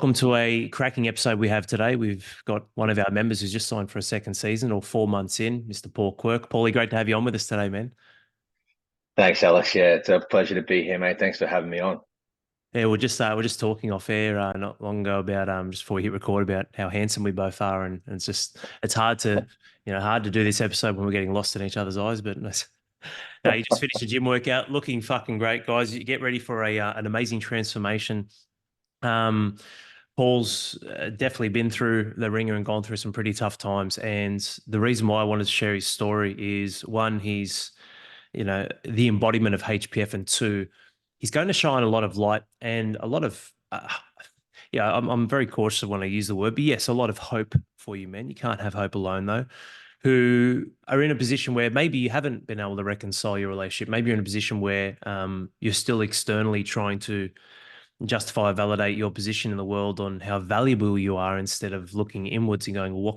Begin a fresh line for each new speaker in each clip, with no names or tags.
Welcome to a cracking episode we have today. We've got one of our members who's just signed for a second season or 4 months in, Mr. Paul Quirk. Paulie, great to have you on with us today, man.
Thanks, Alex. Yeah, it's a pleasure to be here, mate. Thanks for having me on.
Yeah, we're just talking off air not long ago about just before we hit record about how handsome we both are, and it's hard to hard to do this episode when we're getting lost in each other's eyes. But no, you just finished a gym workout, looking fucking great, guys. You get ready for a an amazing transformation. Um, Paul's definitely been through the ringer and gone through some pretty tough times. And the reason why I wanted to share his story is one, he's, the embodiment of HPF, and two, he's going to shine a lot of light and a lot of, yeah, I'm very cautious of when I use the word, but yes, a lot of hope for you, men. You can't have hope alone, though, who are in a position where maybe you haven't been able to reconcile your relationship. Maybe you're in a position where you're still externally trying to justify, validate your position in the world on how valuable you are instead of looking inwards and going, well,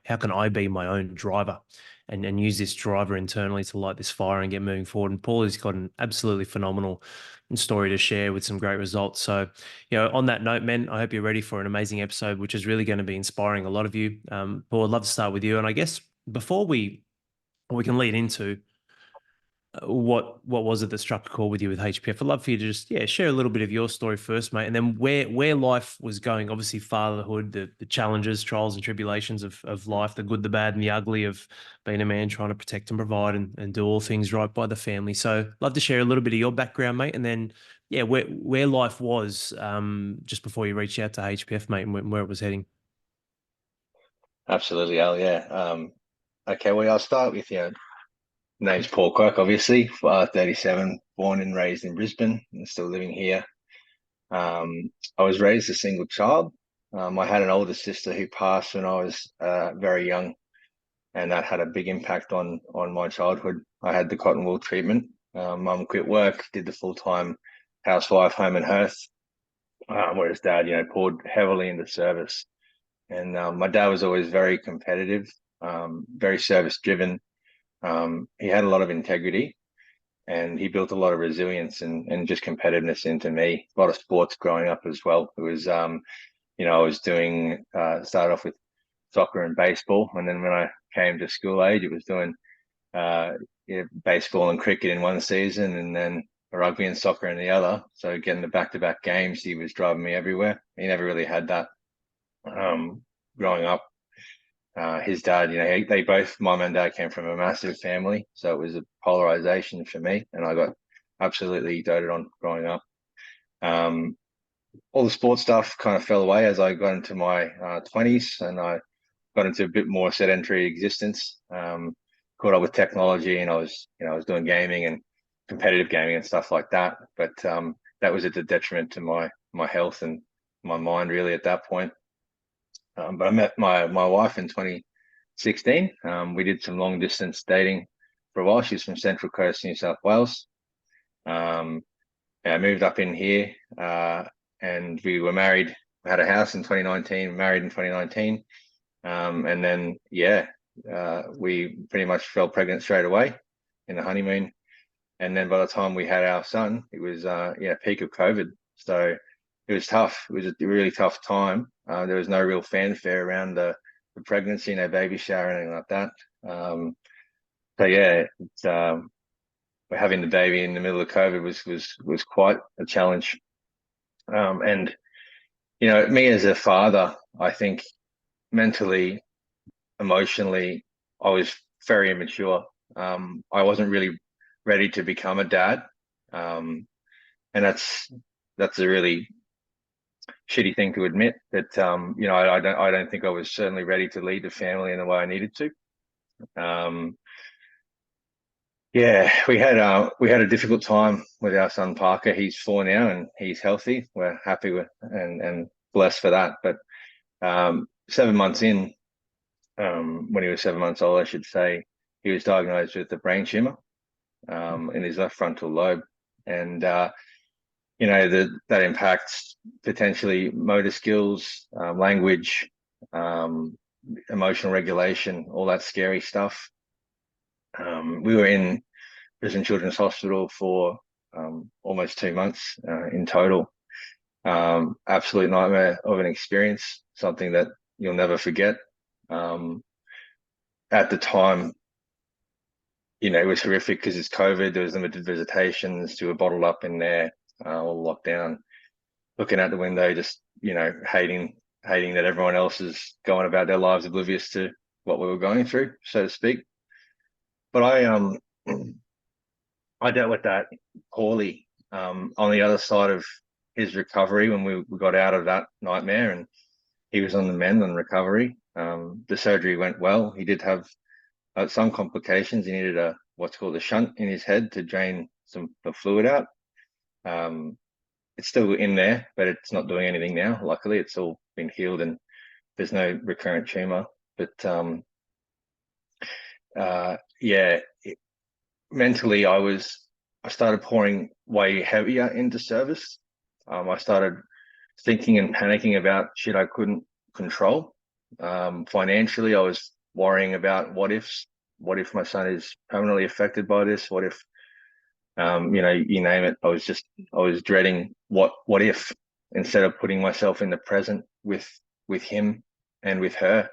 how can I be my own driver and use this driver internally to light this fire and get moving forward. And Paul has got an absolutely phenomenal story to share with some great results. So, on that note, men, I hope you're ready for an amazing episode, which is really going to be inspiring a lot of you. Paul, I'd love to start with you. And I guess before we can lead into what was it that struck a chord with you with HPF? I'd love for you to just share a little bit of your story first, mate, and then where life was going. Obviously, fatherhood, the challenges, trials, and tribulations of life, the good, the bad, and the ugly of being a man trying to protect and provide and do all things right by the family. So, love to share a little bit of your background, mate, and then where life was just before you reached out to HPF, mate, and where it was heading.
Absolutely, Al. Yeah. Okay, well, I'll start with name's Paul Quirk, obviously, 37, born and raised in Brisbane, and still living here. I was raised a single child. I had an older sister who passed when I was very young, and that had a big impact on my childhood. I had the cotton wool treatment. Mum quit work, did the full-time housewife, home and hearth, whereas Dad, poured heavily into service. And my dad was always very competitive, very service driven. He had a lot of integrity and he built a lot of resilience and just competitiveness into me. A lot of sports growing up as well. It was, I was doing, started off with soccer and baseball. And then when I came to school age, it was doing uh, baseball and cricket in one season and then rugby and soccer in the other. So getting the back-to-back games, he was driving me everywhere. He never really had that growing up. His dad, they both, mum and dad came from a massive family. So it was a polarization for me. And I got absolutely doted on growing up. Um, all the sports stuff kind of fell away as I got into my 20s and I got into a bit more sedentary existence. Caught up with technology and I was doing gaming and competitive gaming and stuff like that. But that was at the detriment to my health and my mind really at that point. But I met my wife in 2016. We did some long distance dating for a while. She's from Central Coast, New South Wales. Um, I moved up in here, and we were married. We had a house in 2019. Married in 2019, and then we pretty much fell pregnant straight away in the honeymoon. And then by the time we had our son, it was peak of COVID. So it was tough. It was a really tough time. There was no real fanfare around the pregnancy, no baby shower, or anything like that. So yeah, having the baby in the middle of COVID was quite a challenge. And me as a father, I think mentally, emotionally, I was very immature. I wasn't really ready to become a dad, and that's a really shitty thing to admit. That I don't think I was certainly ready to lead the family in the way I needed to. Um, yeah, we had a difficult time with our son Parker. He's 4 now and he's healthy. We're happy with and blessed for that. But 7 months in, when he was 7 months old, I should say, he was diagnosed with a brain tumor in his left frontal lobe, and that impacts potentially motor skills, language, um, emotional regulation, all that scary stuff. We were in Brisbane Children's Hospital for almost 2 months in total. Absolute nightmare of an experience, something that you'll never forget. Um, at the time, it was horrific because it's COVID. There was limited visitations. You were bottled up in there, all locked down, looking out the window, just hating that everyone else is going about their lives oblivious to what we were going through, so to speak. But I dealt with that poorly. On the other side of his recovery, when we got out of that nightmare and he was on the mend and recovery, the surgery went well. He did have some complications. He needed what's called a shunt in his head to drain the fluid out. It's still in there, but it's not doing anything now. Luckily, it's all been healed and there's no recurrent tumor. But yeah, mentally, I started pouring way heavier into service. I started thinking and panicking about shit I couldn't control. Financially, I was worrying about what ifs. What if my son is permanently affected by this? What if, you name it. I was dreading what if, instead of putting myself in the present with him and with her.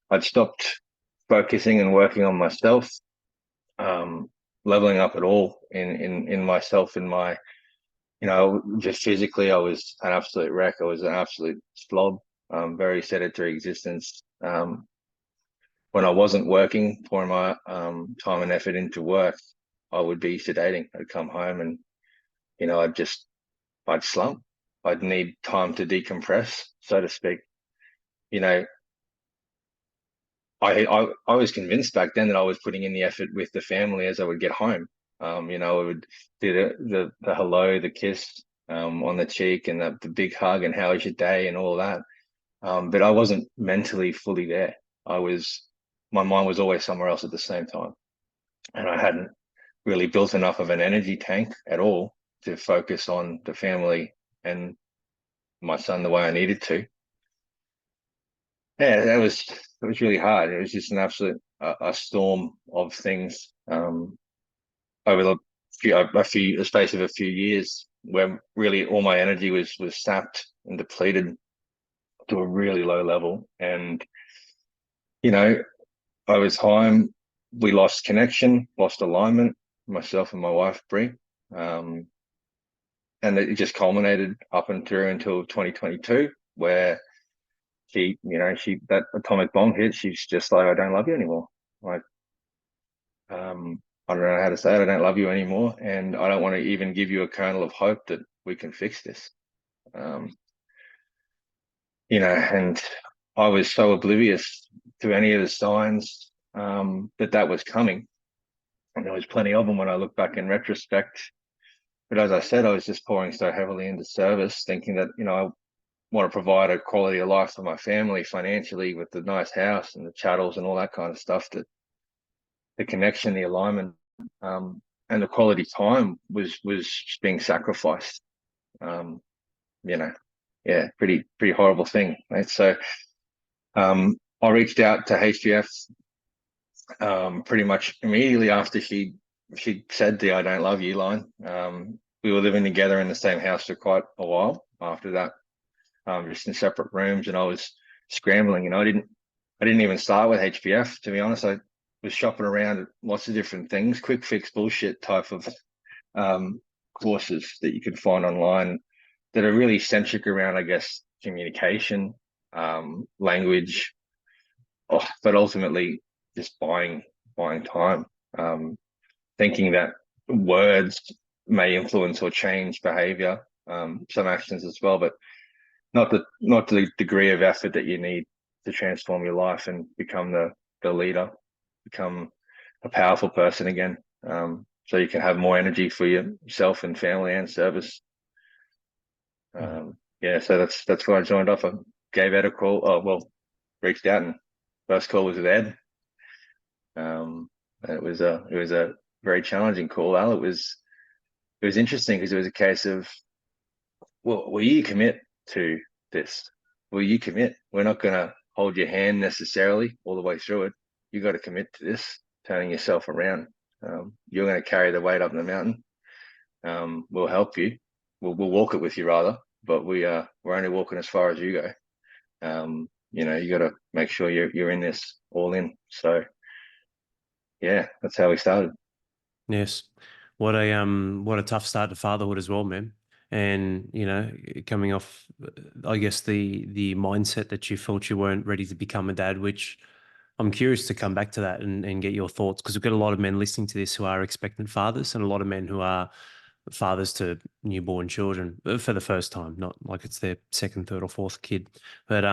I'd stopped focusing and working on myself, um, leveling up at all in myself, just physically, I was an absolute wreck. I was an absolute slob, very sedentary existence. When I wasn't working, pouring my time and effort into work, I would be sedating. I'd come home and, I'd slump. I'd need time to decompress, so to speak. You know, I was convinced back then that I was putting in the effort with the family as I would get home. I would do the hello, the kiss on the cheek, and the big hug, and how was your day, and all that. But I wasn't mentally fully there. My mind was always somewhere else at the same time, and I hadn't really built enough of an energy tank at all to focus on the family and my son the way I needed to. Yeah, that was really hard. It was just an absolute a storm of things over the space of a few years, where really all my energy was sapped and depleted to a really low level. And you know, over time, we lost connection, lost alignment, myself and my wife Brie, um, and it just culminated up and through until 2022, where that atomic bomb hit. She's just like, I don't love you anymore. Like, I don't know how to say it. I don't love you anymore, and I don't want to even give you a kernel of hope that we can fix this. Um, and I was so oblivious to any of the signs that was coming, and there was plenty of them when I look back in retrospect. But as I said, I was just pouring so heavily into service, thinking that I want to provide a quality of life for my family financially, with the nice house and the chattels and all that kind of stuff, that the connection, the alignment, and the quality time was being sacrificed. Um, yeah, pretty horrible thing, right? So I reached out to HGF pretty much immediately after she said the "I don't love you" line. We were living together in the same house for quite a while after that, just in separate rooms, and I was scrambling. I didn't even start with HBF, to be honest. I was shopping around at lots of different things, quick fix bullshit type of courses that you can find online that are really centric around, I guess, communication, language, but ultimately just buying time, thinking that words may influence or change behavior, some actions as well, but not to the degree of effort that you need to transform your life and become the leader, become a powerful person again, so you can have more energy for yourself and family and service. Yeah, so that's where I joined off. I gave Ed a call. Oh, well, reached out, and first call was with Ed. It was a very challenging call, Al. It was interesting because it was a case of, well, will you commit to this? Will you commit? We're not going to hold your hand necessarily all the way through it. You got to commit to this, turning yourself around. You're going to carry the weight up the mountain. We'll help you. We'll walk it with you, rather. but we're only walking as far as you go. You got to make sure you're in this all in. So yeah, that's how we started.
Yes. What a tough start to fatherhood as well, man. And coming off, I guess the mindset that you felt you weren't ready to become a dad, which I'm curious to come back to that and get your thoughts, because we've got a lot of men listening to this who are expectant fathers and a lot of men who are fathers to newborn children for the first time, not like it's their second, third, or fourth kid. But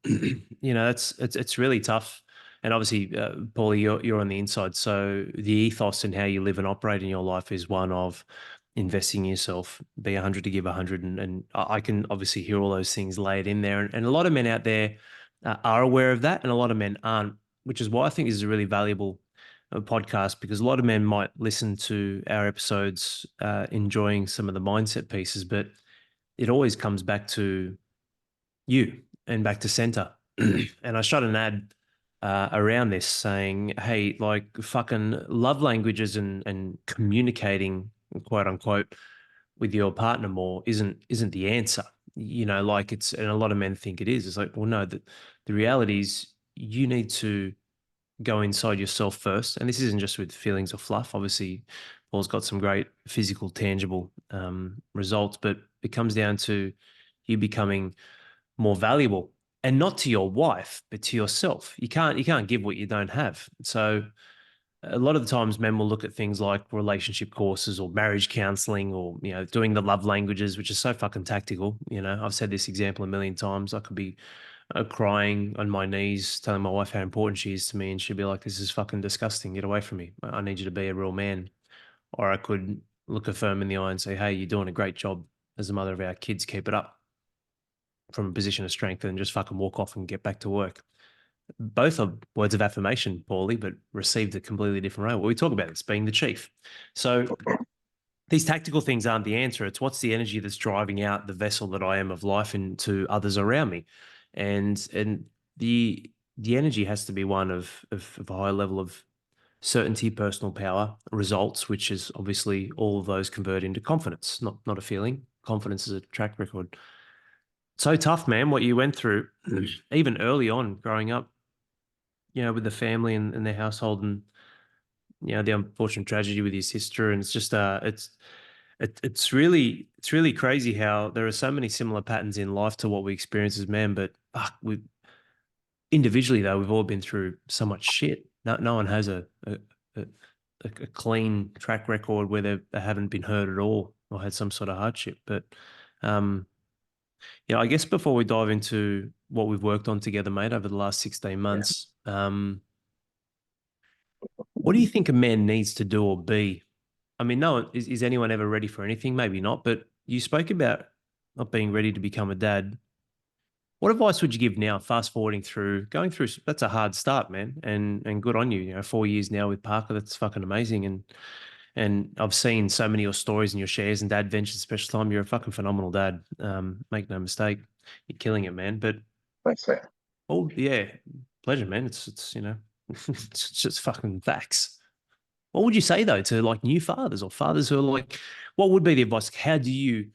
it's really tough. And obviously, Paulie, you're on the inside, so the ethos and how you live and operate in your life is one of investing in yourself, be 100 to give 100, and I can obviously hear all those things laid in there, and a lot of men out there are aware of that, and a lot of men aren't, which is why I think this is a really valuable podcast, because a lot of men might listen to our episodes enjoying some of the mindset pieces, but it always comes back to you and back to center. And I shot an ad around this saying, hey, like fucking love languages and communicating, quote unquote, with your partner more isn't the answer. Like it's, and a lot of men think it is. It's like, well, no, the reality is you need to go inside yourself first. And this isn't just with feelings or fluff. Obviously, Paul's got some great physical, tangible results, but it comes down to you becoming more valuable, and not to your wife, but to yourself. You can't give what you don't have. So a lot of the times men will look at things like relationship courses or marriage counseling, or doing the love languages, which is so fucking tactical. I've said this example a million times. I could be crying on my knees telling my wife how important she is to me, and she'd be like, this is fucking disgusting, get away from me, I need you to be a real man. Or I could look her firm in the eye and say, hey, you're doing a great job as the mother of our kids, keep it up, from a position of strength, and just fucking walk off and get back to work. Both are words of affirmation, Paulie, but received a completely different way. What we talk about is being the chief. So these tactical things aren't the answer. It's what's the energy that's driving out the vessel that I am of life into others around me. And the energy has to be one of a high level of certainty, personal power, results, which is obviously all of those convert into confidence, not a feeling. Confidence is a track record. So tough, man, what you went through, even early on growing up, with the family and their household, and the unfortunate tragedy with your sister. And it's just it's really crazy how there are so many similar patterns in life to what we experience as men, but we individually, though, we've all been through so much shit. No one has a, a clean track record where they haven't been hurt at all or had some sort of hardship. But um I guess before we dive into what we've worked on together, mate, over the last 16
Yeah.
months, what do you think a man needs to do or be? I mean, no one is anyone ever ready for anything? Maybe not, but you spoke about not being ready to become a dad. What advice would you give now, fast forwarding through, going through, that's a hard start, man. And good on you. 4 years now with Parker, that's fucking amazing. And I've seen so many of your stories and your shares and dad ventures, especially time. You're a fucking phenomenal dad. Make no mistake. You're killing it, man. But
Thanks, man.
oh yeah, pleasure, man. It's it's just fucking facts. What would you say though to like new fathers or fathers who are like, what would be the advice? How do you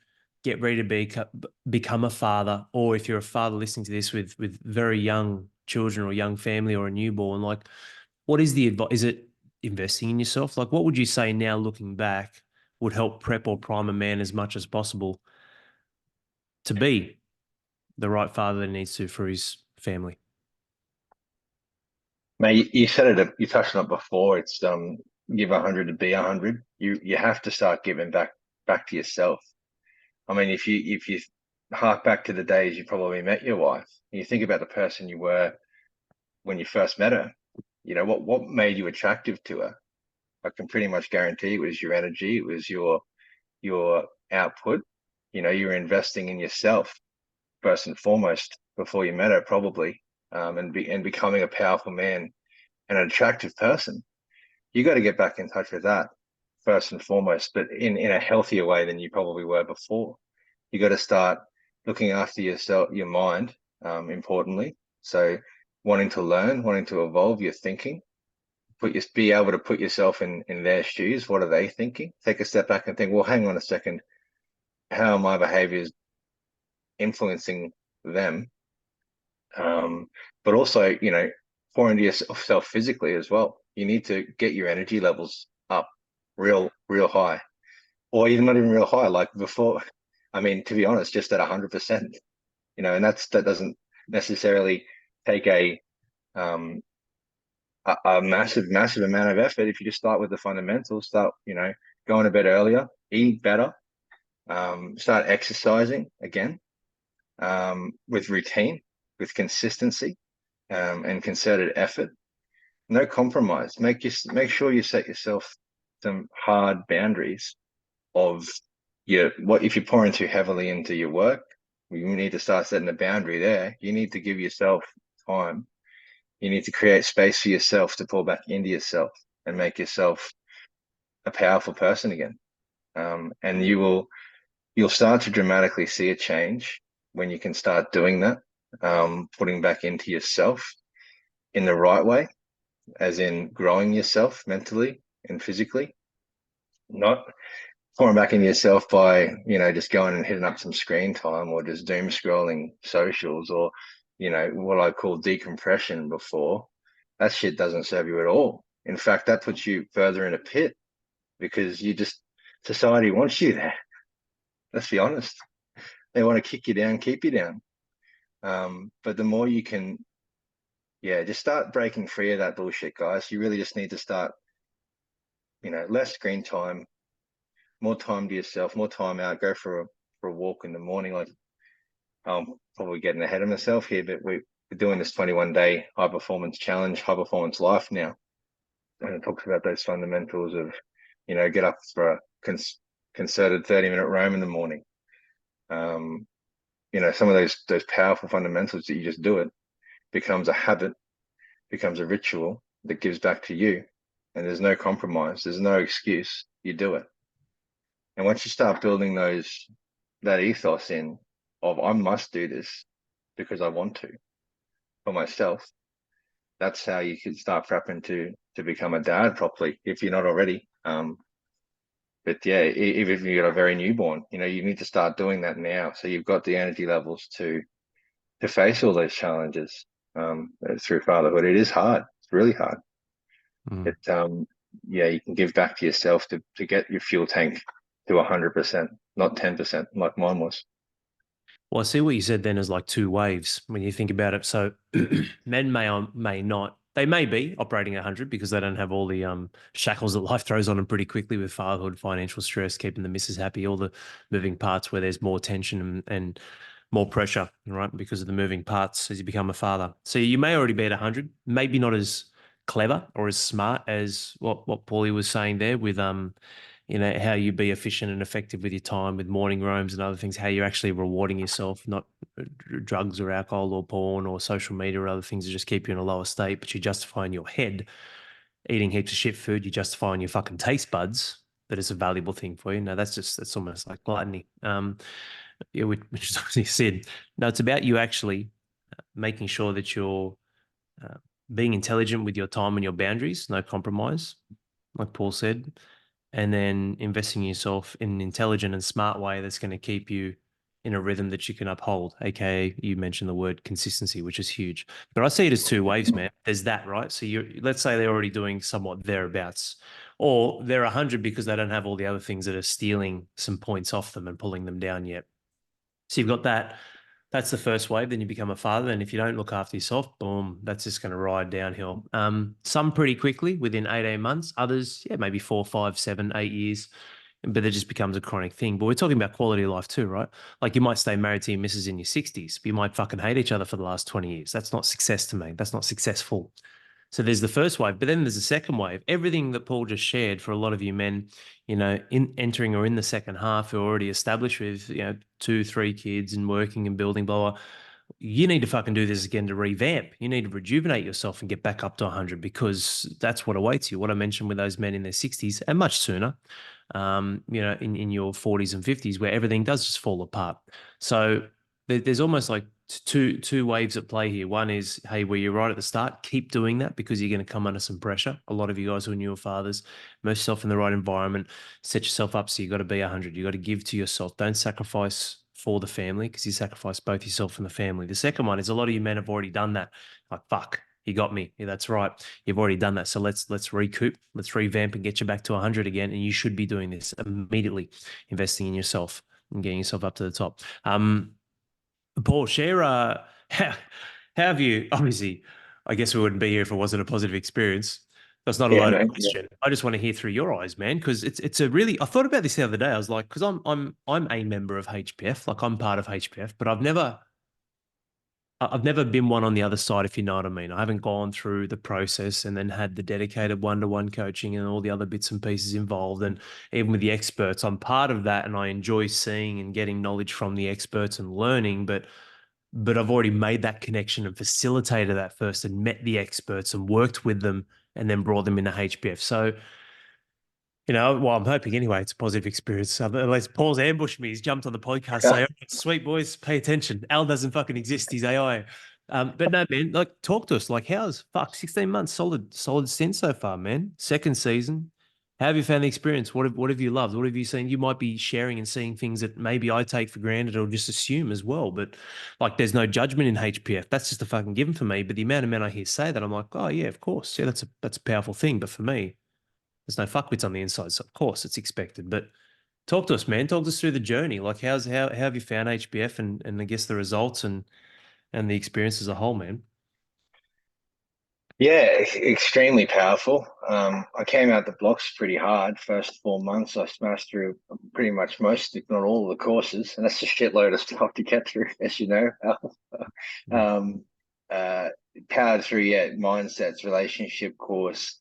get ready to become a father? Or if you're a father listening to this with very young children or young family or a newborn, like what is the advice? Is it investing in yourself? Like what would you say now looking back would help prep or prime a man as much as possible to be the right father that he needs to for his family?
Mate, you said it. You touched on it before. It's give 100 to be 100. You have to start giving back to yourself. I mean, if you hark back to the days you probably met your wife, and you think about the person you were when you first met her, what made you attractive to her? I can pretty much guarantee it was your energy, it was your output. You were investing in yourself first and foremost before you met her, probably, and becoming a powerful man and an attractive person. You got to get back in touch with that first and foremost, but in a healthier way than you probably were before. You got to start looking after yourself, your mind, importantly. So wanting to learn, wanting to evolve your thinking, be able to put yourself in their shoes. What are they thinking? Take a step back and think, well, hang on a second. How are my behaviors influencing them, but also, pour into yourself physically as well. You need to get your energy levels up real high, or even not even real high, like before. I mean, to be honest, just at 100%, and that doesn't necessarily take um, a massive amount of effort. If you just start with the fundamentals, start, going to bed earlier, eat better, start exercising again, with routine, with consistency, and concerted effort. No compromise. Make sure you set yourself some hard boundaries of what if you're pouring too heavily into your work, you need to start setting a boundary there. You need to give yourself time. You need to create space for yourself to pour back into yourself and make yourself a powerful person again. And you'll start to dramatically see a change when you can start doing that, putting back into yourself in the right way, as in growing yourself mentally and physically, not pouring back into yourself by, just going and hitting up some screen time or just doom scrolling socials or, what I call decompression before. That shit doesn't serve you at all. In fact, that puts you further in a pit because society wants you there. Let's be honest. They want to kick you down, keep you down. But the more you can, yeah, just start breaking free of that bullshit, guys. You really just need to start, less screen time, more time to yourself, more time out. Go for a walk in the morning. Like, I'm probably getting ahead of myself here, but we're doing this 21-day high performance challenge, high performance life now, and it talks about those fundamentals of, get up for a concerted 30-minute roam in the morning. Some of those powerful fundamentals that you just do it becomes a habit, becomes a ritual that gives back to you, and there's no compromise, there's no excuse. You do it. And once you start building that ethos in of I must do this because I want to for myself, that's how you can start prepping to become a dad properly if you're not already. But yeah, even if you've got a very newborn, you need to start doing that now. So you've got the energy levels to face all those challenges, through fatherhood. It is hard. It's really hard.
Mm.
It Yeah, you can give back to yourself to get your fuel tank to 100%, not 10% like mine was.
Well, I see what you said then as like two waves when you think about it. So men may or may not, they may be operating at 100 because they don't have all the shackles that life throws on them pretty quickly with fatherhood, financial stress, keeping the missus happy, all the moving parts where there's more tension and more pressure, right? Because of the moving parts as you become a father. So you may already be at 100, maybe not as clever or as smart as what Paulie was saying there with how you be efficient and effective with your time, with morning roams and other things, how you're actually rewarding yourself, not drugs or alcohol or porn or social media or other things that just keep you in a lower state, but you justify in your head eating heaps of shit food, you justify in your fucking taste buds that it's a valuable thing for you. No, that's almost like gluttony. Yeah, which is obviously sin. No, it's about you actually making sure that you're uh, being intelligent with your time and your boundaries, no compromise, like Paul said, and then investing in yourself in an intelligent and smart way that's going to keep you in a rhythm that you can uphold. AKA, you mentioned the word consistency, which is huge. But I see it as two waves, man. There's that, right? So let's say they're already doing somewhat thereabouts, or they're 100 because they don't have all the other things that are stealing some points off them and pulling them down yet. So you've got that. That's the first wave. Then you become a father, and if you don't look after yourself, boom, that's just going to ride downhill. Some pretty quickly within 18 months. Others, yeah, maybe 4, 5, 7, 8 years. But it just becomes a chronic thing. But we're talking about quality of life too, right? Like you might stay married to your missus in your 60s, but you might fucking hate each other for the last 20 years. That's not success to me. That's not successful. So there's the first wave, but then there's the second wave. Everything that Paul just shared for a lot of you men, in entering or in the second half who are already established with, 2, 3 kids and working and building, blah, blah. You need to fucking do this again to revamp. You need to rejuvenate yourself and get back up to 100 because that's what awaits you. What I mentioned with those men in their 60s and much sooner, in your 40s and 50s where everything does just fall apart. So there's almost like two waves at play here. One is, hey, where you're right at the start, keep doing that because you're going to come under some pressure. A lot of you guys who are newer fathers, immerse yourself in the right environment, set yourself up so you got to be 100. You got to give to yourself. Don't sacrifice for the family because you sacrifice both yourself and the family. The second one is a lot of you men have already done that. Like, fuck, you got me. Yeah, that's right. You've already done that. So let's recoup, let's revamp and get you back to 100 again. And you should be doing this immediately, investing in yourself and getting yourself up to the top. Paul, share how have you obviously, I guess we wouldn't be here if it wasn't a positive experience. That's not a
Yeah,
loaded
mate. Yeah.
question. I just want to hear through your eyes, man, because it's a really. I thought about this the other day. I was like, because I'm a member of HPF, like I'm part of HPF, but I've never been one on the other side, if you know what I mean. I haven't gone through the process and then had the dedicated one-to-one coaching and all the other bits and pieces involved. And even with the experts, I'm part of that, and I enjoy seeing and getting knowledge from the experts and learning. But I've already made that connection and facilitated that first and met the experts and worked with them and then brought them into HPF. So, well, I'm hoping anyway, it's a positive experience. Unless Paul's ambushed me, he's jumped on the podcast, say, "Oh, sweet boys, pay attention. Al doesn't fucking exist. He's AI." But no, man, like talk to us. Like, how's 16 months, solid stint so far, man. Second season. How have you found the experience? What have you loved? What have you seen? You might be sharing and seeing things that maybe I take for granted or just assume as well. But like, there's no judgment in HPF. That's just a fucking given for me. But the amount of men I hear say that, I'm like, oh yeah, of course, yeah, that's a powerful thing. But for me, there's no fuckwits on the inside, so of course it's expected. But talk to us, man. Talk us through the journey. Like, how have you found HBF and I guess the results and the experience as a whole, man?
Yeah, extremely powerful. I came out the blocks pretty hard. First 4 months, I smashed through pretty much most, if not all, of the courses, and that's a shitload of stuff to get through, as you know.
Mm.
um, uh, Powered through, yeah, mindsets, relationship course.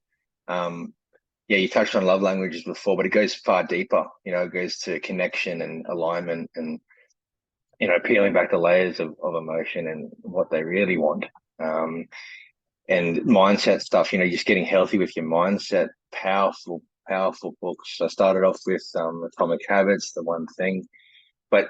Yeah, you touched on love languages before, but it goes far deeper. It goes to connection and alignment, and peeling back the layers of emotion and what they really want. Um, and mindset stuff, just getting healthy with your mindset. Powerful, powerful books. I started off with Atomic Habits, The One Thing, but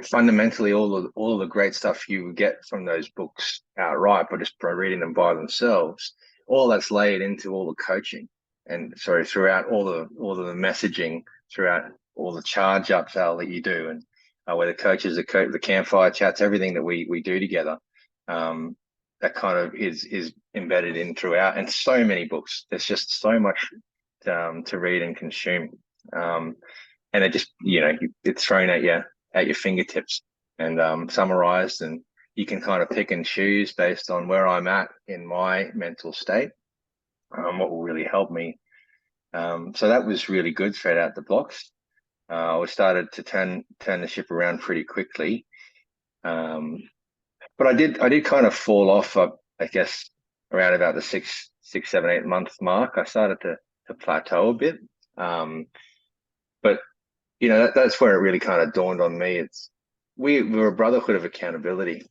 fundamentally, all of the great stuff you get from those books outright, but just by reading them by themselves, all that's layered into all the coaching, and sorry, throughout all of the messaging, throughout all the charge ups, Al, that you do, and where the coaches, the campfire chats, everything that we do together. Um, that kind of is embedded in throughout, and so many books. There's just so much to read and consume, and it just it's thrown at your fingertips and summarized, and you can kind of pick and choose based on where I'm at in my mental state. What will really help me. So that was really good straight out the blocks. We started to turn the ship around pretty quickly. Um, but I did kind of fall off, I guess, around about the 6, 7, 8 month mark. I started to plateau a bit. But that's where it really kind of dawned on me. We're a brotherhood of accountability.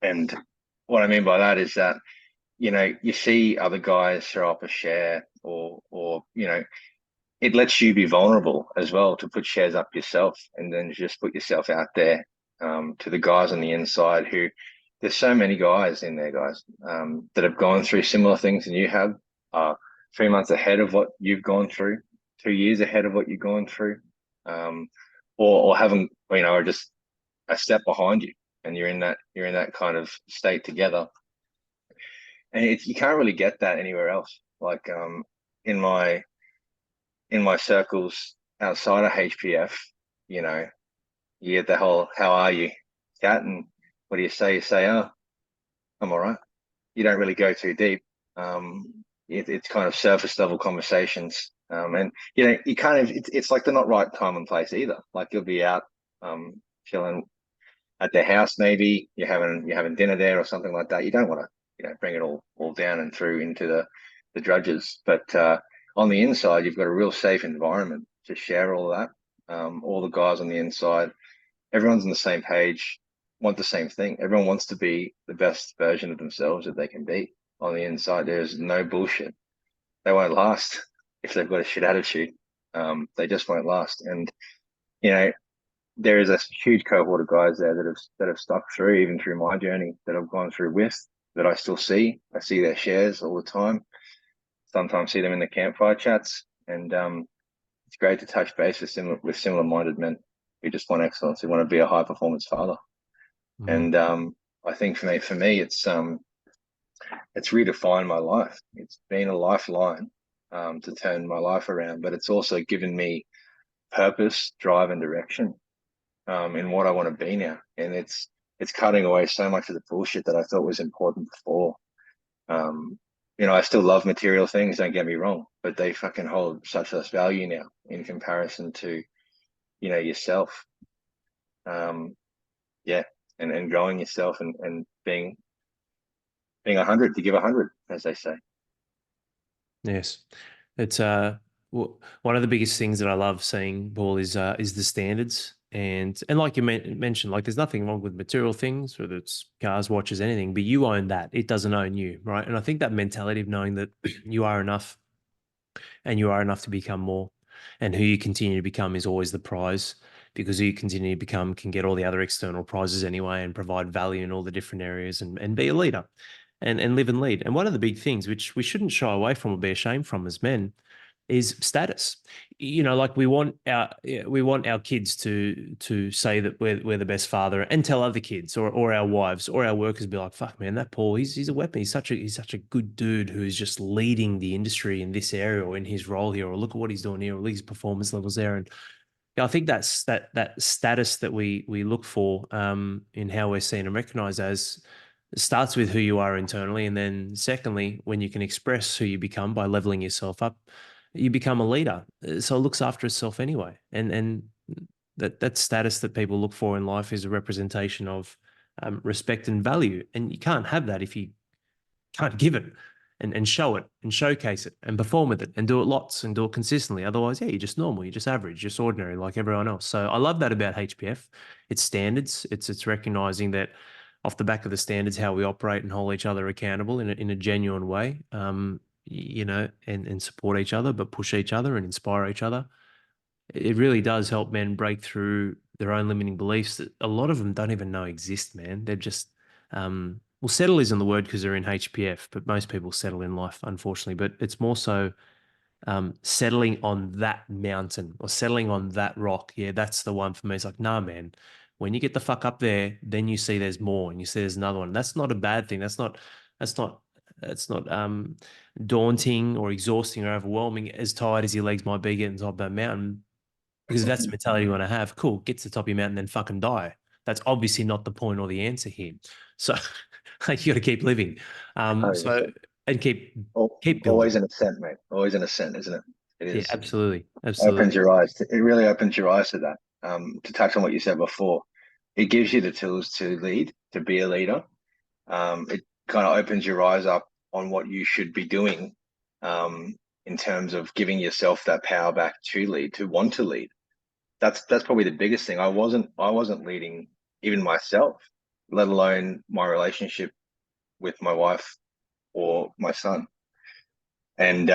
And what I mean by that is that, you see other guys throw up a share, or it lets you be vulnerable as well, to put shares up yourself and then just put yourself out there, to the guys on the inside who, there's so many guys in there, guys, that have gone through similar things than you have, 3 months ahead of what you've gone through, 2 years ahead of what you've gone through, um, or haven't, or just a step behind you, and you're in that kind of state together. And you can't really get that anywhere else. Like, in my in my circles outside of HPF, you know, you get the whole "how are you" chat, and what do you say? You say, "Oh, I'm all right." You don't really go too deep. It's kind of surface level conversations, and you kind of it's like they're not right time and place either. Like, you'll be out chilling at their house, maybe you're having dinner there or something like that. You don't want to bring it all down and through into the drudges, but on the inside, you've got a real safe environment to share all that. All the guys on the inside, everyone's on the same page, want the same thing. Everyone wants to be the best version of themselves that they can be. On the inside, there's no bullshit. They won't last if they've got a shit attitude. They just won't last. And you know, there is a huge cohort of guys there that have stuck through, even through my journey, that I've gone through with, that I still see. I see their shares all the time. Sometimes see them in the campfire chats, and it's great to touch base with similar minded men. who just want excellence, who want to be a high performance father.
Mm.
And I think for me, it's redefined my life. It's been a lifeline to turn my life around, but it's also given me purpose, drive, and direction in what I want to be now. And it's cutting away so much of the bullshit that I thought was important before. Um, I still love material things, don't get me wrong, but they fucking hold such less value now in comparison to, yourself. Um, yeah, and growing yourself and being 100 to give 100, as they say.
Yes, it's one of the biggest things that I love seeing, Paul, is the standards, and like you mentioned, like there's nothing wrong with material things, whether it's cars, watches, anything, but you own that. It doesn't own you, right? And I think that mentality of knowing that you are enough and you are enough to become more, and who you continue to become is always the prize, because who you continue to become can get all the other external prizes anyway and provide value in all the different areas and be a leader and live and lead. And one of the big things which we shouldn't shy away from or be ashamed from as men is status. Like we want our kids to say that we're the best father and tell other kids or our wives or our workers, be like, fuck man, that Paul, he's a weapon. He's such a good dude who is just leading the industry in this area or in his role here, or look at what he's doing here, or his performance levels there. And yeah, I think that's that status that we look for in how we're seen and recognized as starts with who you are internally, and then secondly, when you can express who you become by leveling yourself up, you become a leader. So it looks after itself anyway, and that status that people look for in life is a representation of respect and value, and you can't have that if you can't give it and show it and showcase it and perform with it and do it lots and do it consistently. Otherwise, yeah, you're just normal, you're just average, just ordinary like everyone else. So I love that about HPF. It's standards. It's recognizing that off the back of the standards, how we operate and hold each other accountable in a genuine way, and support each other, but push each other and inspire each other. It really does help men break through their own limiting beliefs that a lot of them don't even know exist, man. They're just, well, settle isn't the word because they're in HPF, but most people settle in life, unfortunately. But it's more so settling on that mountain or settling on that rock. Yeah, that's the one for me. It's like, nah, man, when you get the fuck up there, then you see there's more and you see there's another one. That's not a bad thing. That's not, that's not daunting or exhausting or overwhelming, as tired as your legs might be getting top of that mountain. Because if that's the mentality you want to have, cool, get to the top of your mountain, then fucking die. That's obviously not the point or the answer here. So like, you got to keep living. So
100%.
and keep
Always
building.
an ascent, mate. Always an ascent, isn't it? It
Yeah,
is.
absolutely.
Opens
Absolutely.
your eyes. It really opens your eyes to that. To touch on what you said before, it gives you the tools to lead, to be a leader. It kind of opens your eyes up on what you should be doing, in terms of giving yourself that power back to lead, to want to lead. That's probably the biggest thing. I wasn't leading even myself, let alone my relationship with my wife or my son. And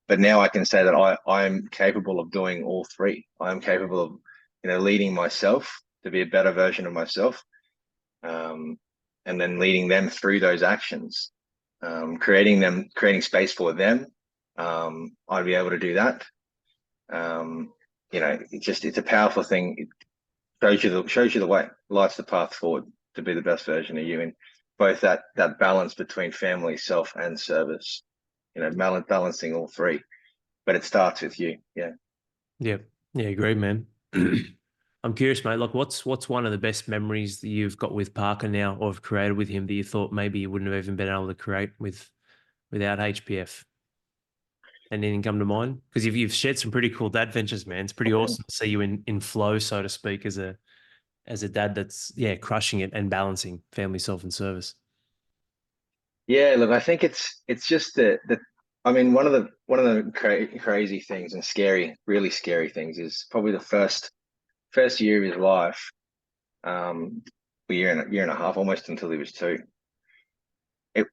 but now I can say that I'm capable of doing all three. I'm capable of, leading myself to be a better version of myself, um, and then leading them through those actions, creating space for them. I'd be able to do that. It's a powerful thing. It shows you the way, lights the path forward to be the best version of you, and both that balance between family, self, and service. Balancing all three, but it starts with you. Yeah.
Yeah. Yeah, great, man. I'm curious, mate. Like, what's one of the best memories that you've got with Parker now, or have created with him that you thought maybe you wouldn't have even been able to create without HPF? Anything come to mind? Because you've shared some pretty cool dad ventures, man. It's pretty awesome to see you in flow, so to speak, as a dad that's crushing it and balancing family, self, and service.
Yeah, look, I think it's just the I mean, one of the crazy things and scary, really scary things is probably the first year of his life, a year and a half, almost until he was two. It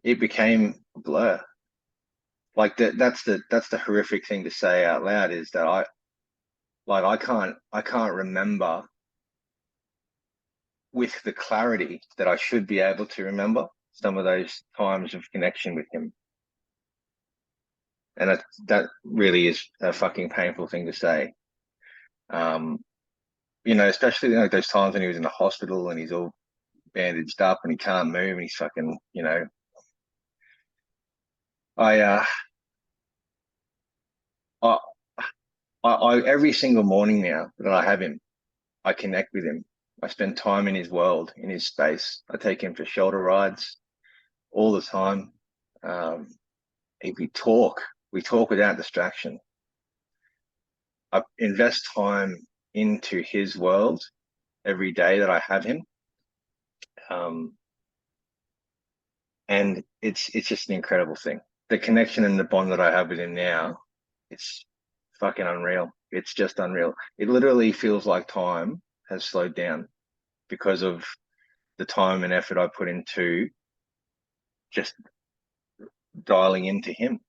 it became a blur. Like that's the horrific thing to say out loud, is that I can't remember with the clarity that I should be able to remember some of those times of connection with him. And that really is a fucking painful thing to say. especially like those times when he was in the hospital and he's all bandaged up and he can't move and he's fucking, I, I, every single morning now that I have him, I connect with him. I spend time in his world, in his space. I take him for shoulder rides all the time. Um, we talk without distraction. I invest time into his world every day that I have him. Um, and it's just an incredible thing. The connection and the bond that I have with him now, it's fucking unreal. It's just unreal. It literally feels like time has slowed down because of the time and effort I put into just dialing into him.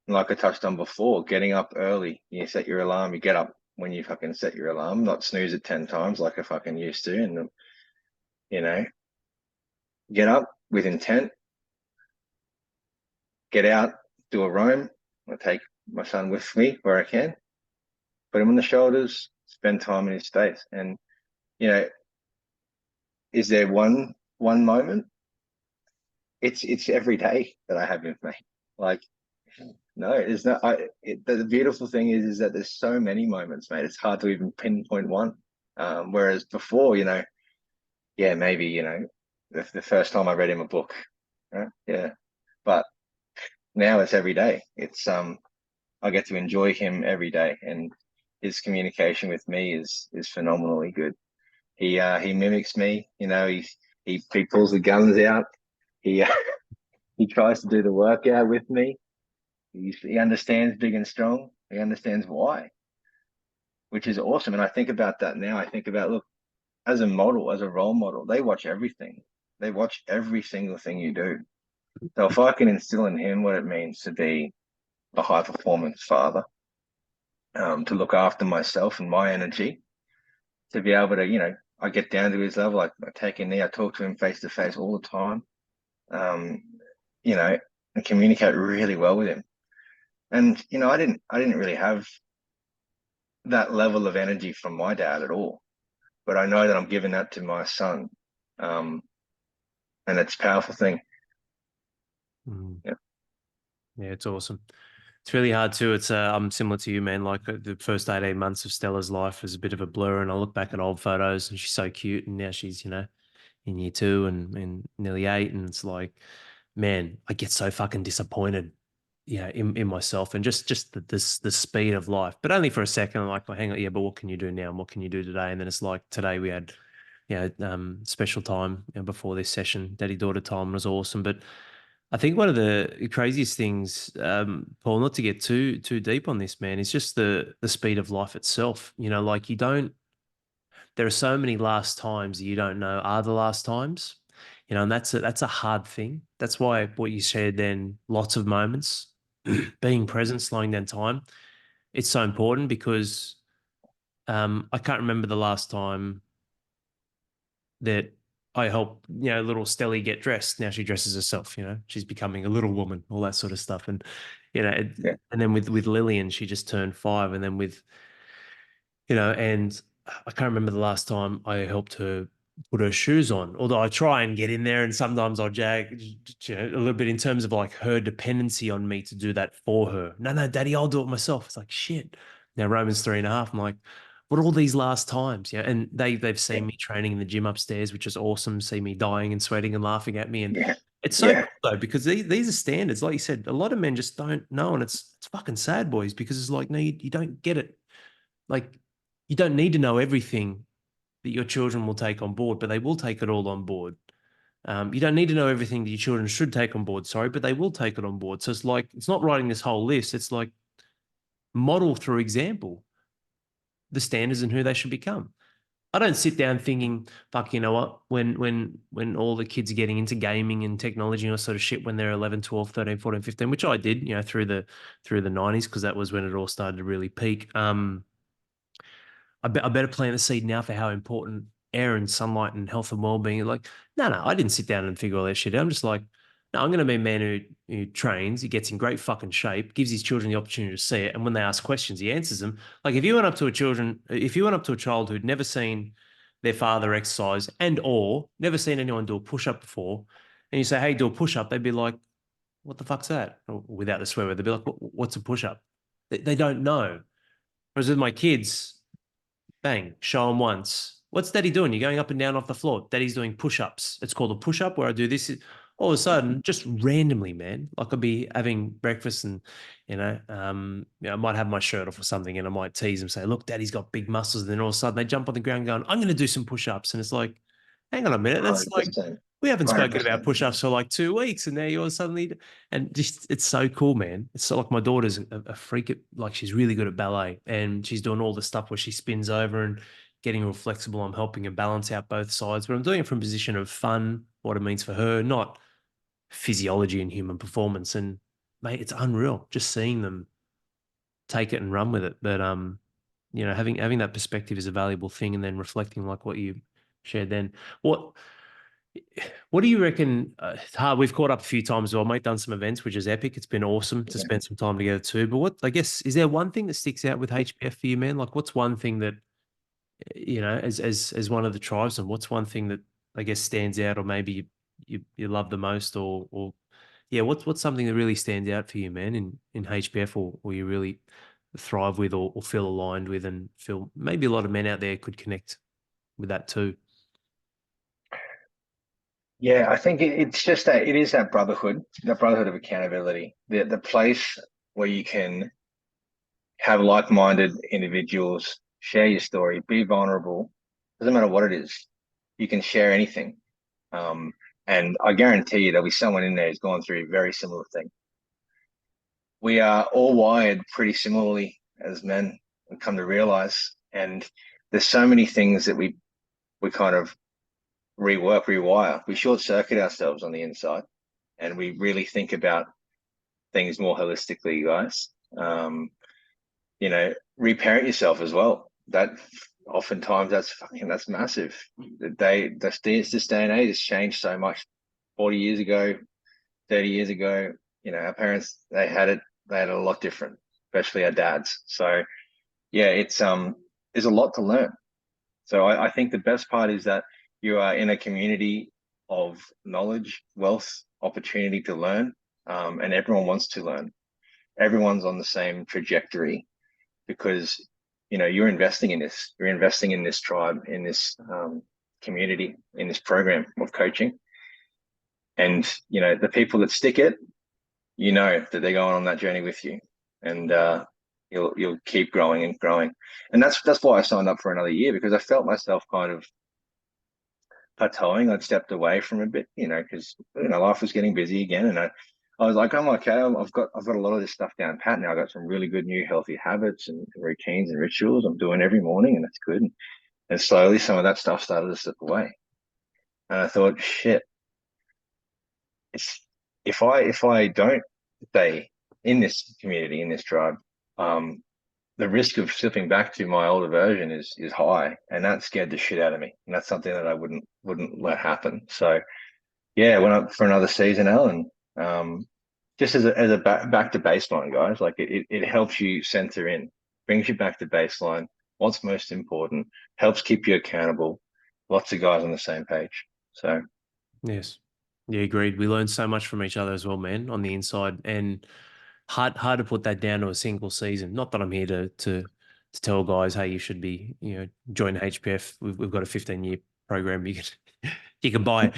Like I touched on before, getting up early. You set your alarm, you get up when you fucking set your alarm, not snooze it 10 times like I fucking used to. And, you know, get up with intent, get out, do a roam. I take my son with me where I can, put him on the shoulders, spend time in his space. And, you know, is there one moment? It's every day that I have with me. Like, no, it's not. The beautiful thing is that there's so many moments, mate. It's hard to even pinpoint one. Whereas before, yeah, maybe the first time I read him a book, right? Yeah, but now it's every day. I get to enjoy him every day, and his communication with me is phenomenally good. He mimics me. He pulls the guns out. He he tries to do the workout with me. He understands big and strong. He understands why, which is awesome. And I think about that now. I think about, look, as a model, as a role model, they watch everything. They watch every single thing you do. So if I can instill in him what it means to be a high performance father, to look after myself and my energy, to be able to, I get down to his level. I take a knee. I talk to him face to face all the time. Um, you know, and communicate really well with him. And I didn't really have that level of energy from my dad at all. But I know that I'm giving that to my son, um, and it's a powerful thing.
Mm.
Yeah,
Yeah, it's awesome. It's really hard too. I'm similar to you, man. Like the first 18 months of Stella's life was a bit of a blur, and I look back at old photos, and she's so cute, and now she's in year two and nearly eight, and it's like, man, I get so fucking disappointed, in myself and just the speed of life. But only for a second, I'm like, well, hang on, yeah, but what can you do now? And what can you do today? And then it's like today we had, special time, before this session, daddy daughter time was awesome. But I think one of the craziest things, Paul, not to get too deep on this, man, is just the speed of life itself. Like you don't. There are so many last times that you don't know are the last times, and that's a hard thing. That's why what you said then, lots of moments, being present, slowing down time, it's so important because I can't remember the last time that I help, little Stelly get dressed. Now she dresses herself, she's becoming a little woman, all that sort of stuff. And,
yeah,
and then with Lillian, she just turned 5. And then and I can't remember the last time I helped her put her shoes on, although I try and get in there and sometimes I'll jag, a little bit in terms of like her dependency on me to do that for her. No, no, daddy, I'll do it myself. It's like, shit. Now Romans 3.5, I'm like, what are all these last times? Yeah. And they've
yeah,
seen me training in the gym upstairs, which is awesome. See me dying and sweating and laughing at me. And
yeah,
it's so
yeah,
cool though, because these are standards. Like you said, a lot of men just don't know. And it's fucking sad, boys, because it's like, no, you don't get it. Like, you don't need to know everything that your children will take on board, but they will take it all on board. You don't need to know everything that your children should take on board, sorry, but they will take it on board. So it's like, it's not writing this whole list. It's like model through example the standards and who they should become. I don't sit down thinking, fuck, you know what, when all the kids are getting into gaming and technology and all sort of shit when they're 11, 12, 13, 14, 15, which I did, through the 90s, because that was when it all started to really peak. I better plant the seed now for how important air and sunlight and health and well-being. Like, no, I didn't sit down and figure all that shit out. I'm just like, No, I'm going to be a man who trains, he gets in great fucking shape, gives his children the opportunity to see it, and when they ask questions, he answers them. Like if you went up to a child who'd never seen their father exercise and or never seen anyone do a push up before, and you say, "Hey, do a push up," they'd be like, "What the fuck's that?" Or without the swear word, they'd be like, "What's a push up?" They don't know. Whereas with my kids, bang, show them once. What's daddy doing? You're going up and down off the floor. Daddy's doing push-ups. It's called a push-up where I do this. All of a sudden, just randomly, man, like I'll be having breakfast and, I might have my shirt off or something and I might tease them, say, look, daddy's got big muscles. And then all of a sudden they jump on the ground going, I'm going to do some push-ups. And it's like, hang on a minute. That's like,
100%.
we haven't spoken about
100%.
push-ups for like 2 weeks and now you're suddenly, and just, it's so cool, man. It's so like my daughter's a freak at, like she's really good at ballet and she's doing all the stuff where she spins over and getting real flexible. I'm helping her balance out both sides, but I'm doing it from a position of fun, what it means for her, not physiology and human performance. And mate, it's unreal just seeing them take it and run with it. But having that perspective is a valuable thing, and then reflecting like what you shared then. What what do you reckon? It's hard. We've caught up a few times as well, mate. Done some events, which is epic. It's been awesome to
Yeah.
spend some time together too. But what I guess is there one thing that sticks out with HPF for you, man? Like, what's one thing that as one of the tribes, and what's one thing that I guess stands out, or maybe you love the most, or yeah, what's something that really stands out for you, man, in HPF, or you really thrive with, or feel aligned with, and feel maybe a lot of men out there could connect with that too.
Yeah, I think it's just that it is that brotherhood of accountability, the place where you can have like-minded individuals, share your story, be vulnerable. Doesn't matter what it is, you can share anything. Um, and I guarantee you there'll be someone in there who's gone through a very similar thing. We are all wired pretty similarly as men, and come to realize. And there's so many things that we kind of rewire. We short circuit ourselves on the inside, and we really think about things more holistically, guys. Reparent yourself as well. That oftentimes that's massive. This day and age has changed so much. 40 years ago, 30 years ago, our parents they had it a lot different, especially our dads. So yeah, there's a lot to learn. So I think the best part is that you are in a community of knowledge, wealth, opportunity to learn, and everyone wants to learn. Everyone's on the same trajectory because you're investing in this. You're investing in this tribe, in this community, in this program of coaching, and the people that stick it, that they're going on that journey with you, and you'll keep growing and growing. And that's why I signed up for another year, because I felt myself kind of plateauing. I'd stepped away from a bit, because life was getting busy again, and I was like, I'm okay. I've got a lot of this stuff down pat now. I got some really good new healthy habits and routines and rituals I'm doing every morning, and that's good. And slowly, some of that stuff started to slip away. And I thought, shit, it's if I don't stay in this community, in this tribe, um, the risk of slipping back to my older version is high, and that scared the shit out of me. And that's something that I wouldn't let happen. So yeah, went up for another season, Alan. Just as a back to baseline, guys. Like it helps you center in, brings you back to baseline. What's most important, helps keep you accountable. Lots of guys on the same page. So
Yes. Yeah, agreed. We learn so much from each other as well, man, on the inside, and hard to put that down to a single season. Not that I'm here to tell guys, hey, you should be, join HPF. We've got a 15-year program you can you can buy,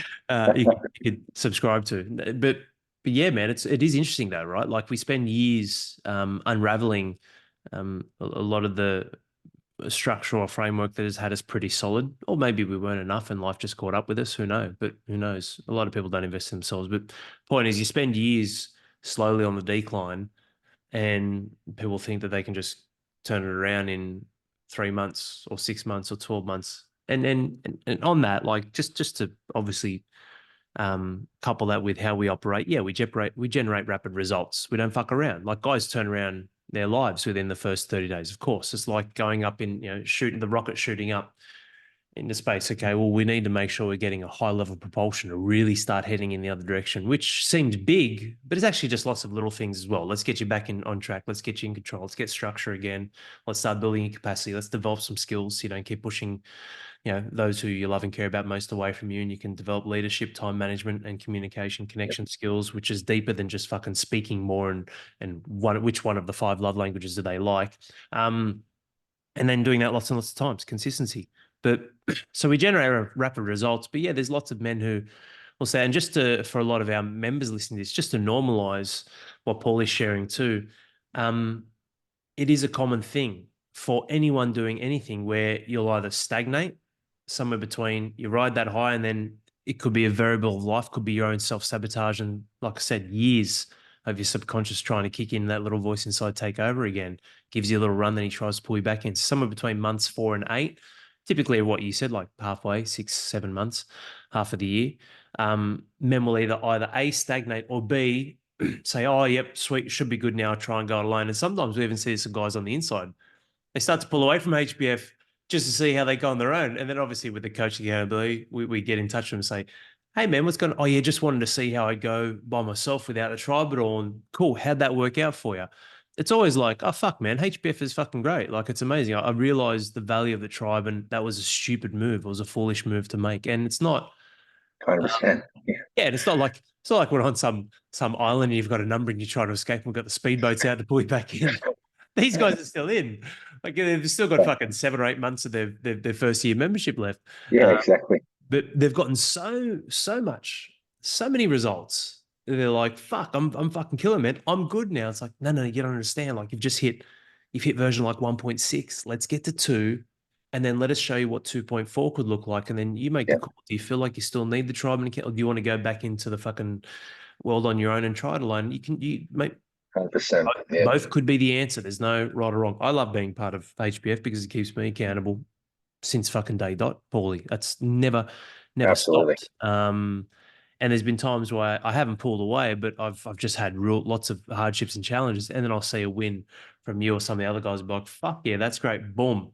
you can subscribe to. But yeah, man, it is interesting though, right? Like we spend years unraveling a lot of the structure or framework that has had us pretty solid, or maybe we weren't enough and life just caught up with us. Who knows? But who knows? A lot of people don't invest in themselves. But point is, you spend years slowly on the decline, and people think that they can just turn it around in 3 months or 6 months or 12 months. And on that, like just to obviously couple that with how we operate, yeah, we generate rapid results. We don't fuck around. Like guys turn around their lives within the first 30 days. Of course, it's like going up in shooting the rocket shooting up. into space. Okay, well, we need to make sure we're getting a high level propulsion to really start heading in the other direction, which seemed big, but it's actually just lots of little things as well. Let's get you back in on track. Let's get you in control. Let's get structure again. Let's start building your capacity. Let's develop some skills so you don't keep pushing, those who you love and care about most away from you. And you can develop leadership, time management, and communication connection skills, which is deeper than just fucking speaking more and which one of the five love languages do they like. And then doing that lots and lots of times, consistency. But so we generate rapid results. But yeah, there's lots of men who will say, and just for a lot of our members listening to this, just to normalize what Paul is sharing too, um, it is a common thing for anyone doing anything where you'll either stagnate somewhere between you ride that high and then it could be a variable of life, could be your own self-sabotage. And like I said, years of your subconscious trying to kick in that little voice inside, take over again, gives you a little run, then he tries to pull you back in. Somewhere between months 4 and 8, typically what you said, like halfway, 6, 7 months, half of the year. Men will either A, stagnate, or B, say, oh, yep, sweet, should be good now, try and go it alone. And sometimes we even see some guys on the inside. They start to pull away from HBF just to see how they go on their own. And then obviously with the coaching accountability, we get in touch with them and say, hey, man, what's going on? Oh, yeah, just wanted to see how I go by myself without a tribe at all. And cool, how'd that work out for you? It's always like, oh, fuck, man, HBF is fucking great. Like, it's amazing. I realized the value of the tribe, and that was a stupid move. It was a foolish move to make. And it's not,
100%. Yeah.
yeah, and it's not like we're on some island and you've got a number and you try to escape and we've got the speedboats out to pull you back in. These guys are still in. Like they've still got fucking 7 or 8 months of their first year membership left.
Yeah, exactly.
But they've gotten so many results. They're like, fuck, I'm fucking killing, man. I'm good now. It's like, no, you don't understand. Like you've hit version like 1.6. Let's get to 2. And then let us show you what 2.4 could look like. And then you make
Yeah,
the call. Do you feel like you still need the tribe? And or do you want to go back into the fucking world on your own and try it alone? You make
100%. Yeah,
both could be the answer. There's no right or wrong. I love being part of HBF because it keeps me accountable since fucking day dot, Paulie. That's never
absolutely.
stopped. And there's been times where I haven't pulled away, but I've just had lots of hardships and challenges, and then I'll see a win from you or some of the other guys and be like, fuck yeah, that's great. Boom.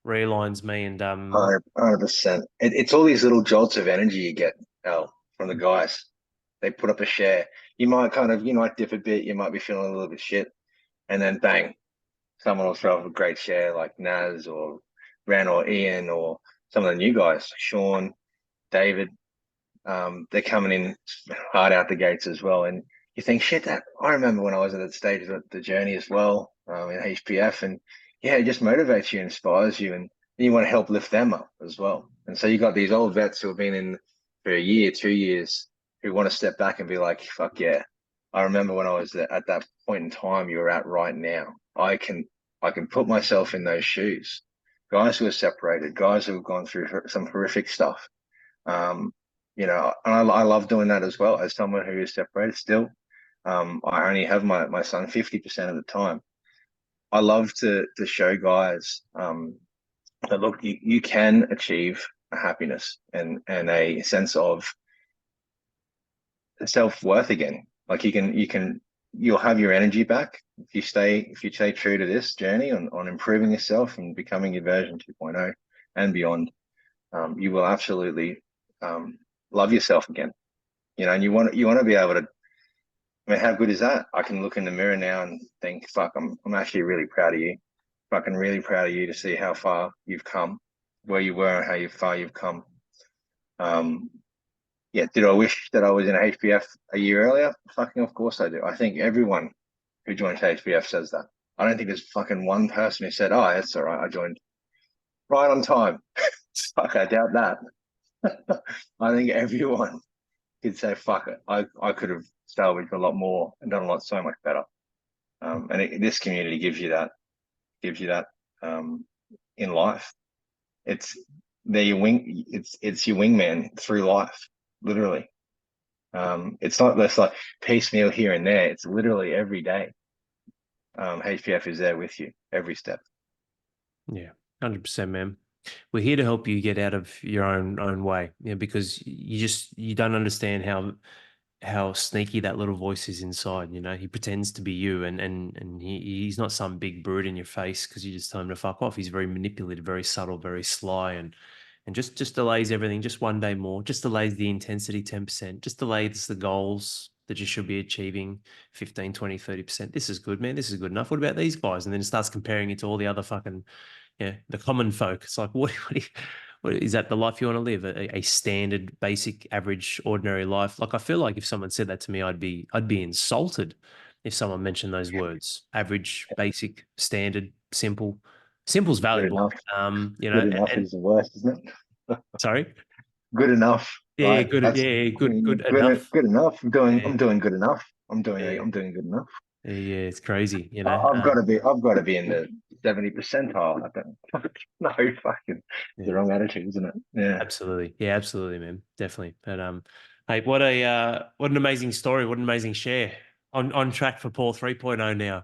Realigns me and
100%. It's all these little jolts of energy you get, Al, from the guys. They put up a share. You might dip a bit. You might be feeling a little bit shit. And then bang, someone will throw up a great share like Naz or Ran or Ian or some of the new guys, Sean, David. They're coming in hard out the gates as well. And you think, shit, that I remember when I was at that stage of the journey as well, in HPF, and yeah, it just motivates you, inspires you, and you want to help lift them up as well. And so you got these old vets who have been in for a year, 2 years, who want to step back and be like, fuck yeah, I remember when I was at that point in time you're at right now. I can put myself in those shoes. Guys who are separated, guys who have gone through some horrific stuff. Um, and I love doing that as well as someone who is separated still. I only have my son 50% of the time. I love to show guys that look, you can achieve a happiness and a sense of self-worth again. Like you'll have your energy back if you stay true to this journey on improving yourself and becoming your version 2.0 and beyond. You will absolutely love yourself again. And you want to be able to. I mean, how good is that? I can look in the mirror now and think, "Fuck, I'm actually really proud of you. Fucking really proud of you to see how far you've come, where you were, and far you've come." Um, yeah. Did I wish that I was in HBF a year earlier? Fucking, of course I do. I think everyone who joins HBF says that. I don't think there's fucking one person who said, "Oh, that's all right. I joined right on time." Fuck, I doubt that. I think everyone could say, fuck it, I could have salvaged a lot more and done a lot so much better. This community gives you that in life. It's they're your wing. It's your wingman through life, literally. It's not just like piecemeal here and there. It's literally every day. HPF is there with you every step.
yeah, 100%, man. We're here to help you get out of your own way, because you don't understand how sneaky that little voice is inside. He pretends to be you, and he's not some big brute in your face because you just tell him to fuck off. He's very manipulative, very subtle, very sly, and and just delays everything just one day more, just delays the intensity 10%, just delays the goals that you should be achieving 15, 20, 30%. This is good, man. This is good enough. What about these guys? And then it starts comparing it to all the other fucking, yeah, the common folk. It's like, what is that the life you want to live? A standard, basic, average, ordinary life? Like, I feel like if someone said that to me, I'd be insulted if someone mentioned those words: average, basic, standard, simple. Simple's
Good
valuable.
enough.
You
Good
know,
enough
and
is the worst, isn't it?
sorry.
Good enough,
Yeah,
right?
good.
That's
Yeah, good
good.
enough.
Good enough.
Yeah,
I'm doing good enough.
yeah,
I'm doing good enough.
yeah. It's crazy, you know.
I've got to be in the 70 percentile. I don't, no, fucking
Yeah.
the wrong attitude, isn't it? Yeah,
Absolutely. Yeah, absolutely, man. Definitely. But hey, what an amazing story. What an amazing share. On track for Paul 3.0 now.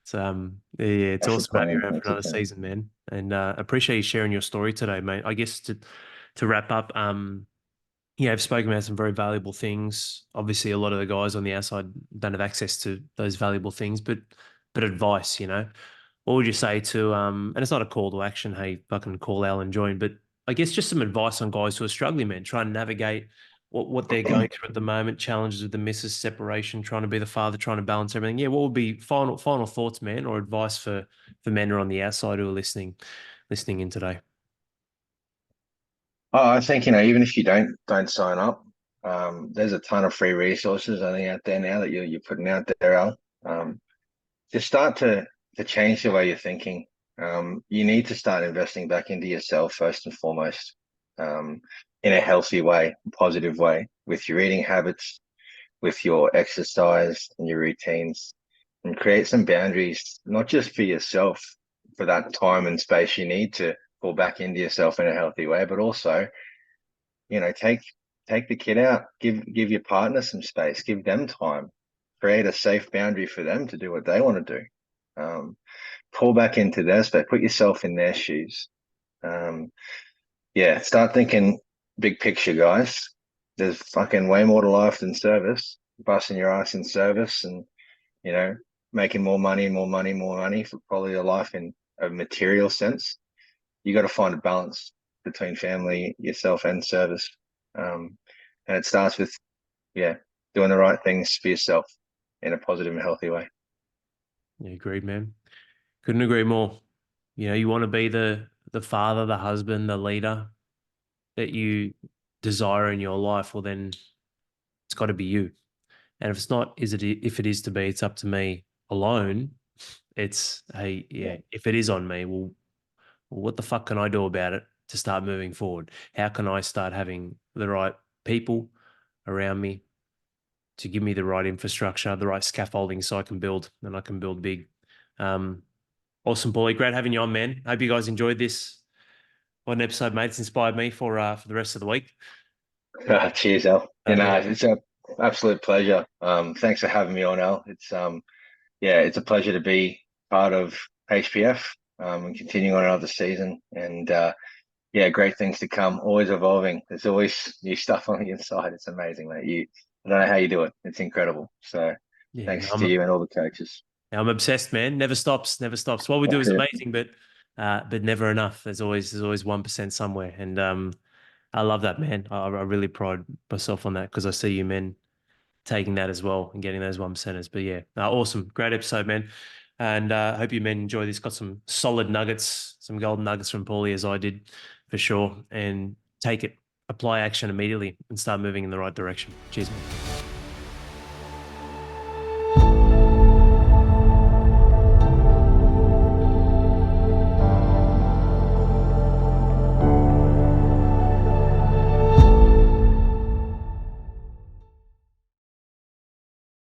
It's yeah, it's
that's the
awesome to have you
plan.
around for
That's the
another
plan.
season, man. And appreciate you sharing your story today, mate. I guess to wrap up, yeah, I've spoken about some very valuable things. Obviously, a lot of the guys on the outside don't have access to those valuable things, but advice, you know. What would you say to and it's not a call to action, hey, fucking call Al and join, but I guess just some advice on guys who are struggling, man, trying to navigate what they're going through at the moment, challenges with the missus, separation, trying to be the father, trying to balance everything. Yeah, what would be final thoughts, man, or advice for men who are on the outside who are listening in today?
Oh, I think even if you don't sign up, there's a ton of free resources I think out there now that you're putting out there, Al. Just start to change the way you're thinking. You need to start investing back into yourself first and foremost, in a healthy way, positive way, with your eating habits, with your exercise and your routines, and create some boundaries, not just for yourself, for that time and space you need to pull back into yourself in a healthy way, but also, take the kid out, give your partner some space, give them time, create a safe boundary for them to do what they want to do. Pull back into their space, put yourself in their shoes. Um, yeah, start thinking big picture, guys. There's fucking way more to life than service. Busting your ass in service and, you know, making more money, more money, more money for probably a life in a material sense. You got to find a balance between family, yourself, and service. And it starts with, yeah, doing the right things for yourself in a positive and healthy way.
Yeah, agreed, man. Couldn't agree more. You know, you want to be the father, the husband, the leader that you desire in your life, well then it's got to be you. And if it's not, if it is to be, it's up to me alone. It's hey,
Yeah.
yeah, if it is on me, well, what the fuck can I do about it to start moving forward? How can I start having the right people around me to give me the right infrastructure, the right scaffolding so I can build and I can build big. Um, awesome, Paulie. Great having you on, man. Hope you guys enjoyed this. What an episode, mate. It's inspired me for the rest of the week.
Cheers, Al.
Yeah,
It's an absolute pleasure. Thanks for having me on, Al. It's a pleasure to be part of HPF, and continuing on another season. And yeah, great things to come. Always evolving. There's always new stuff on the inside. It's amazing, mate. I don't know how you do it. It's incredible. So
yeah. No,
thanks to you and all the coaches.
I'm obsessed, man. Never stops, never stops. What we do is
Yeah.
amazing, but never enough. There's always 1% somewhere, and I love that, man. I really pride myself on that because I see you men taking that as well and getting those 1%ers. But yeah, awesome, great episode, man. And I hope you men enjoy this. Got some solid nuggets, some golden nuggets from Paulie as I did, for sure. And take it, apply action immediately, and start moving in the right direction. Cheers, man.